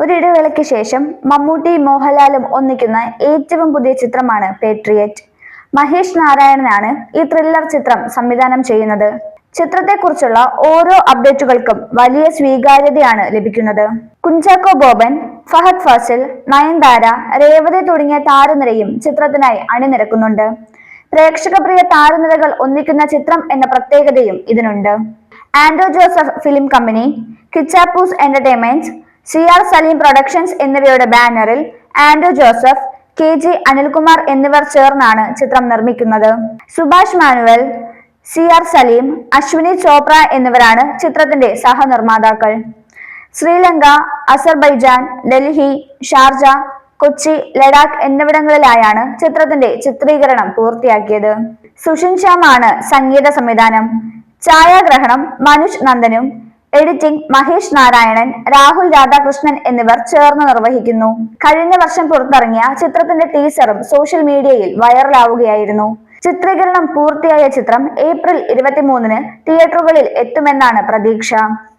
ഒരിടവേളയ്ക്ക് ശേഷം മമ്മൂട്ടിയും മോഹൻലാലും ഒന്നിക്കുന്ന ഏറ്റവും പുതിയ ചിത്രമാണ് പേട്രിയറ്റ്. മഹേഷ് നാരായണനാണ് ഈ ത്രില്ലർ ചിത്രം സംവിധാനം ചെയ്യുന്നത്. ചിത്രത്തെക്കുറിച്ചുള്ള ഓരോ അപ്ഡേറ്റുകൾക്കും വലിയ സ്വീകാര്യതയാണ് ലഭിക്കുന്നത്. കുഞ്ചാക്കോ ബോബൻ, ഫഹദ് ഫാസിൽ, നയൻതാര, രേവതി തുടങ്ങിയ താരനിരയും ചിത്രത്തിനായി അണിനിരക്കുന്നുണ്ട്. പ്രേക്ഷകപ്രിയ താരനിരകൾ ഒന്നിക്കുന്ന ചിത്രം എന്ന പ്രത്യേകതയും ഇതിനുണ്ട്. Andro Joseph film company, Kichappus entertainments, CR Saleem productions എന്നിവയുടെ ബാനറിൽ ആൻഡ്രോ ജോസഫ്, KG അനിൽകുമാർ എന്നിവർ ചേർന്നാണ് ചിത്രം നിർമ്മിക്കുന്നത്. സുഭാഷ് മാനുവൽ, CR സലീം, അശ്വിനി ചോപ്ര എന്നിവരാണ് ചിത്രത്തിന്റെ സഹനിർമ്മാതാക്കൾ. ശ്രീലങ്ക, അസർബൈജാൻ, ഡൽഹി, ഷാർജ, കൊച്ചി, ലഡാക്ക് എന്നിവിടങ്ങളിലായാണ് ചിത്രത്തിന്റെ ചിത്രീകരണം പൂർത്തിയാക്കിയത്. സുഷിൻ ശ്യാമാണ് സംഗീത സംവിധാനം. ഛായാഗ്രഹണം മനുജ് നന്ദനും, എഡിറ്റിംഗ് മഹേഷ് നാരായണൻ, രാഹുൽ രാധാകൃഷ്ണൻ എന്നിവർ ചേർന്ന് നിർവഹിക്കുന്നു. കഴിഞ്ഞ വർഷം പുറത്തിറങ്ങിയ ചിത്രത്തിന്റെ ടീസറും സോഷ്യൽ മീഡിയയിൽ വൈറലാവുകയായിരുന്നു. ചിത്രീകരണം പൂർത്തിയായ ചിത്രം ഏപ്രിൽ 23-ന് തിയേറ്ററുകളിൽ എത്തുമെന്നാണ് പ്രതീക്ഷ.